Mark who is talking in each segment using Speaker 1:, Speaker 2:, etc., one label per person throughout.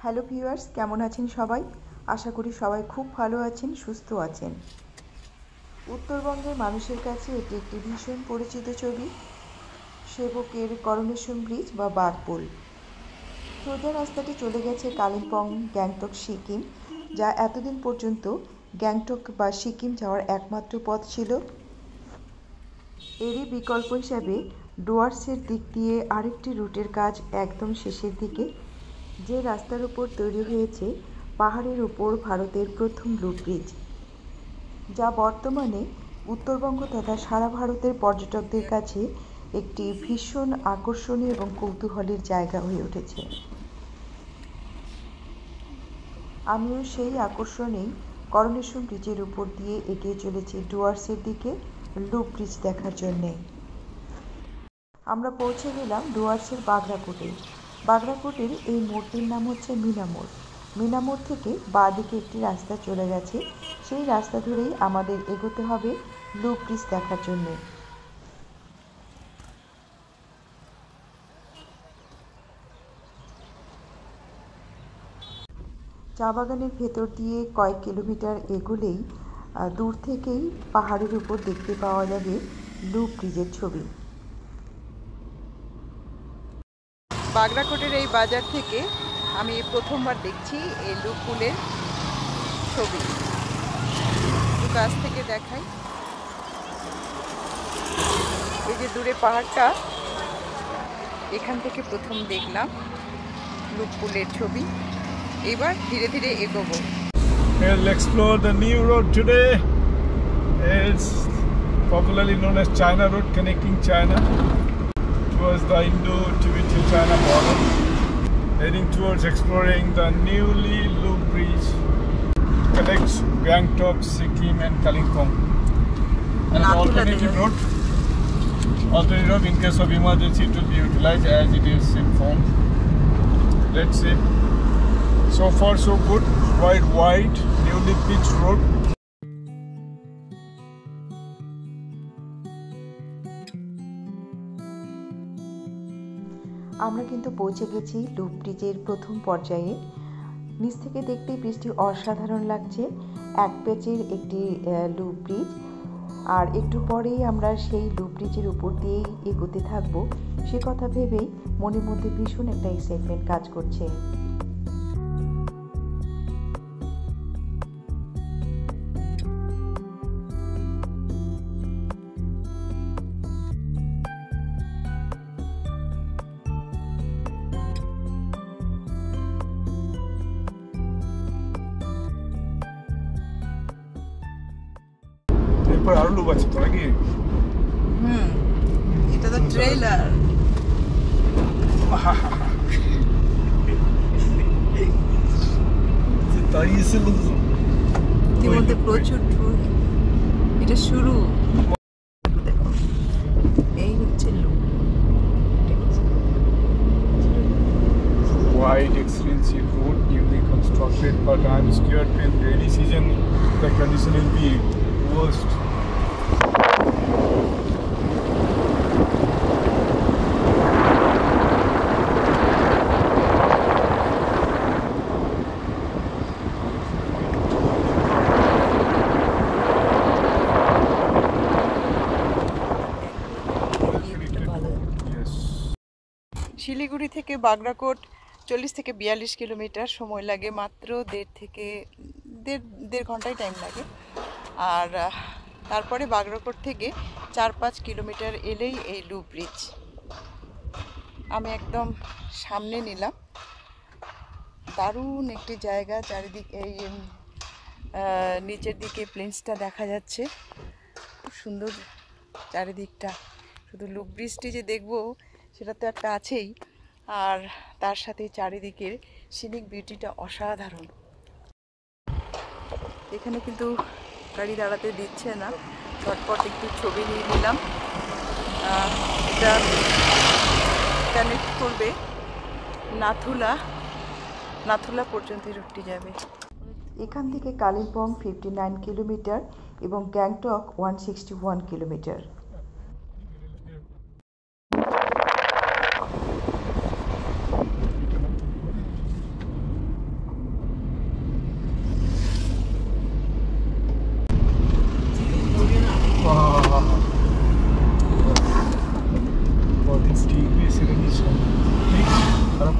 Speaker 1: Hello viewers, কেমন আছেন সবাই? আশা করি সবাই খুব ভালো আছেন, সুস্থ আছেন। উত্তরবঙ্গের মানুষের কাছে এটি একটি ভীষণ পরিচিত ছবি, সেবকের করোনেশন ব্রিজ বা বাঘপুল। সোজা রাস্তাটি চলে গেছে কালিম্পং, গ্যাংটক, সিকিম, যা এতদিন পর্যন্ত গ্যাংটক বা সিকিম যাওয়ার একমাত্র পথ ছিল। এরই বিকল্প হিসাবে ডুয়ার্সের দিক দিয়ে আরেকটি রুটের কাজ একদম শেষের দিকে, যে রাস্তার উপর তৈরি হয়েছে পাহাড়ের উপর ভারতের প্রথম ব্লু ব্রিজ, যা বর্তমানে উত্তরবঙ্গ তথা সারা ভারতের পর্যটকদের কাছে একটি ভীষণ আকর্ষণীয় এবং কৌতূহলের জায়গা হয়ে উঠেছে। আমিও সেই আকর্ষণেই করোনেশন ব্রিজের উপর দিয়ে এগিয়ে চলেছি ডুয়ার্সের দিকে ব্লু ব্রিজ দেখার জন্যে। আমরা পৌঁছে গেলাম ডুয়ার্সের বাগরাকোটে। বাগরাকোটের এই মোড়টির নাম হচ্ছে মিনামোড়। মিনামোড় থেকে বাঁ দিকে একটি রাস্তা চলে গেছে, সেই রাস্তা ধরেই আমাদের এগোতে হবে ব্লু ব্রিজ দেখার জন্যে। চা বাগানের ভেতর দিয়ে কয়েক কিলোমিটার এগোলেই দূর থেকেই পাহাড়ের উপর দেখতে পাওয়া যাবে ব্লু ব্রিজের ছবি। বাগরাকোটের এই বাজার থেকে আমি প্রথমবার দেখছি এই ব্লু পুলের ছবি। একটু কাছ থেকে দেখাই, এই যে দূরে পাহাড়টা, এখান থেকে প্রথম দেখলাম ব্লু পুলের ছবি। এবার ধীরে ধীরে এগোবো।
Speaker 2: We'll explore the new road today. It's popularly known as China Road, connecting China towards the Indo-Tibetan-China border, heading towards exploring the newly loop bridge connects Gangtok, Sikkim and Kalimpong. And an alternative road in case of emergency it will be utilized as it is informed. Let's see. So far so good, quite wide, newly pitched road.
Speaker 1: আমরা কিন্তু পৌঁছে গেছি loop ব্রিজের প্রথম পর্যায়ে। নিচ থেকে দেখতে ব্রিজটি অসাধারণ লাগছে, এক পেচের একটি লুপ ব্রিজ। আর একটু পরেই আমরা সেই লুপ ব্রিজের উপর দিয়েই এগোতে থাকবো, সে কথা ভেবেই মনের মধ্যে ভীষণ একটা এক্সাইটমেন্ট কাজ করছে।
Speaker 2: এরপর আরো লোক আছে তো নাকি?
Speaker 1: এটা তো ট্রেলার।
Speaker 2: দাঁড়িয়েছে লোকজন
Speaker 1: ইতিমধ্যে প্রচুর ট্রুক। এটা শুরু, এই হচ্ছে লোক।
Speaker 2: Wide, extensive road, newly constructed, but I'm scared in rainy season the condition will be worst. Siliguri থেকে বাগরাকোট 40 থেকে 42 কিলোমিটার, সময় লাগে মাত্র দেড় ঘন্টায় টাইম লাগে। আর তারপরে বাগরাকোট থেকে 4-5 কিলোমিটার এলেই এই লুপ ব্রিজ। আমি একদম সামনে নিলাম, দারুণ একটি জায়গা। চারিদিকে এই নিচের দিকে প্লেন্সটা দেখা যাচ্ছে, খুব সুন্দর চারিদিকটা। শুধু লুপ ব্রিজটি যে দেখবো সেটা তো একটা আছেই, আর তার সাথে চারিদিকের সিনিক বিউটিটা অসাধারণ। এখানে কিন্তু গাড়ি দাঁড়াতে দিচ্ছে না, চটপট একটু ছবি নিয়ে নিলাম। এটা কানেক্ট করবে নাথুলা পর্যন্ত রুটটি যাবে। এখান থেকে কালিম্পং 59 কিলোমিটার এবং Gangtok 161 kilometre.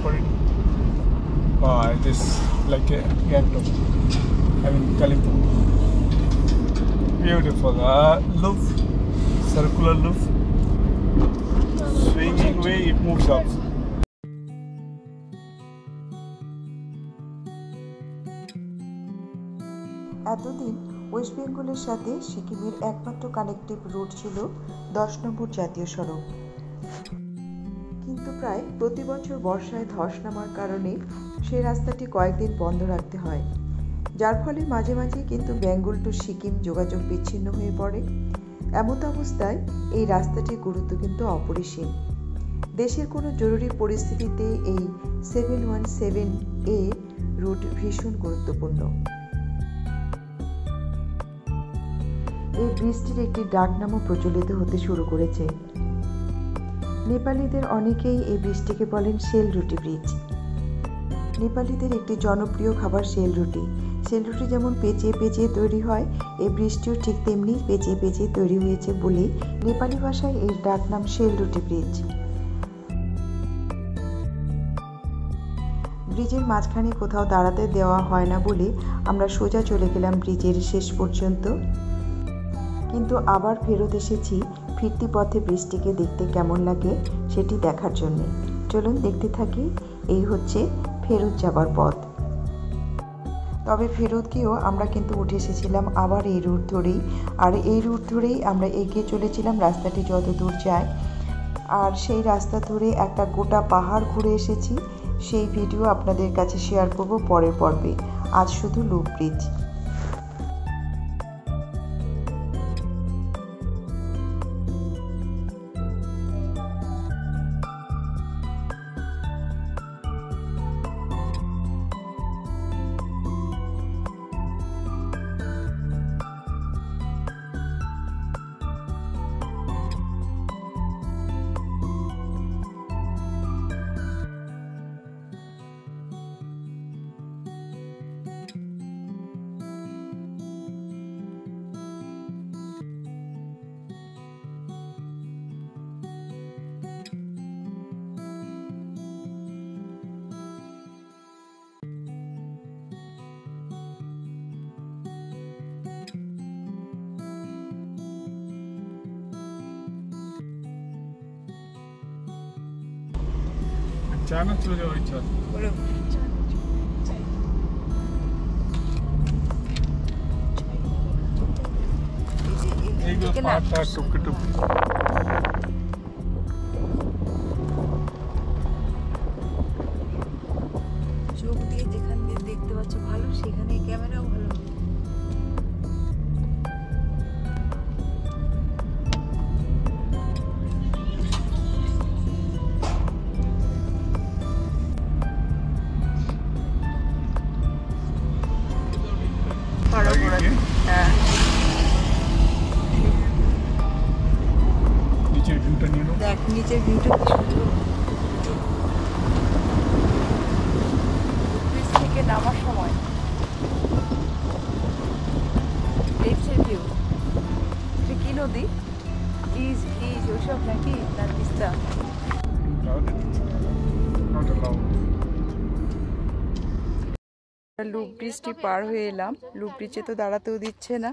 Speaker 2: operated by this like a Gangtok. I mean Kalimpong. Beautiful. Loop, circular loop. Swinging way it moves up.
Speaker 1: এতদিন ওয়েস্ট বেঙ্গলের সাথে সিকিমের একমাত্র কানেক্টিভ রুট ছিল 10 নম্বর জাতীয় সড়ক, কিন্তু প্রায় প্রতি বছর বর্ষায় ধস নামার কারণে সেই রাস্তাটি কয়েকদিন বন্ধ রাখতে হয়, যার ফলে মাঝে মাঝে কিন্তু বেঙ্গল টু সিকিম যোগাযোগ বিচ্ছিন্ন হয়ে পড়ে। এমত অবস্থায় এই রাস্তাটির গুরুত্ব কিন্তু অপরিসীম। দেশের কোনো জরুরি পরিস্থিতিতে এই 717A রুট ভীষণ গুরুত্বপূর্ণ। এই ব্রিজটির একটি ডাক নামও প্রচলিত হতে শুরু করেছে। নেপালিদের অনেকেই এই ব্রিজটিকে বলেন শেল রুটি ব্রিজ। নেপালিদের একটি জনপ্রিয় খাবার শেল রুটি। শেল রুটি যেমন পেঁচিয়ে পেঁচিয়ে তৈরি হয়, এই ব্রিজটিও ঠিক তেমনি পেঁচিয়ে পেঁচিয়ে তৈরি হয়েছে বলেই নেপালি ভাষায় এর ডাক নাম শেল রুটি ব্রিজ। ব্রিজের মাঝখানে কোথাও দাঁড়াতে দেওয়া হয় না বলে আমরা সোজা চলে গেলাম ব্রিজের শেষ পর্যন্ত, কিন্তু আবার ফেরত এসেছি ফিরতি পথে ব্রিজটিকে দেখতে কেমন লাগে সেটি দেখার জন্য। চলুন দেখতে থাকি। এই হচ্ছে ফেরত যাবার পথ। তবে ফেরত গিয়েও আমরা কিন্তু উঠে এসেছিলাম আবার এই রুট ধরেই, আর এই রুট ধরেই আমরা এগিয়ে চলেছিলাম রাস্তাটি যত দূর যায়, আর সেই রাস্তা ধরে একটা গোটা পাহাড় ঘুরে এসেছি। সেই ভিডিও আপনাদের কাছে শেয়ার করব পরের পর্বে। আজ শুধু লুপ ব্রিজ।
Speaker 2: China চলে যাওয়ার ইচ্ছা আছে। এইগুলো পাটা টুকে টুকে
Speaker 3: চোখ দিয়ে যেখান দিয়ে দেখতে পাচ্ছ ভালো, সেখানে ক্যামেরাও ভালো।
Speaker 2: নিচের ভিউটা নিয়ে নাও।
Speaker 3: দেখ নিচের ভিউটা কি সুন্দর। ব্রিজ থেকে নামার সময় লেফটের ভিউ। এটা কি নদী? ইজ ওসব নাকি না তিস্তা? লুপ ব্রিজটি পার হয়ে এলাম। লুপ ব্রিজে তো দাঁড়াতেও দিচ্ছে না,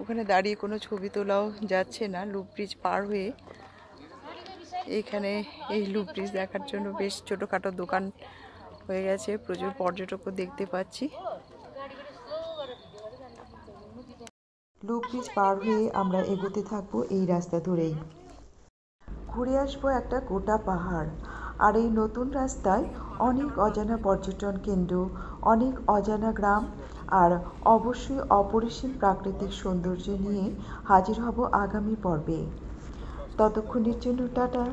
Speaker 3: ওখানে দাঁড়িয়ে কোনো ছবি তোলাও যাচ্ছে না। লুপ ব্রিজ পার হয়ে এখানে এই লুপ ব্রিজ দেখার জন্য বেশ ছোটোখাটো দোকান হয়ে গেছে, প্রচুর পর্যটকও দেখতে পাচ্ছি।
Speaker 1: লুপ ব্রিজ পার হয়ে আমরা এগোতে থাকবো এই রাস্তা ধরেই। ঘুরে আসবো একটা গোটা পাহাড়, আর এই নতুন রাস্তায় অনেক অজানা পর্যটন কেন্দ্র, অনেক অজানা গ্রাম, আর অবশ্যই অপরিসীম প্রাকৃতিক সৌন্দর্য নিয়ে হাজির হব আগামী পর্বে। ততক্ষণের জন্য টাটা।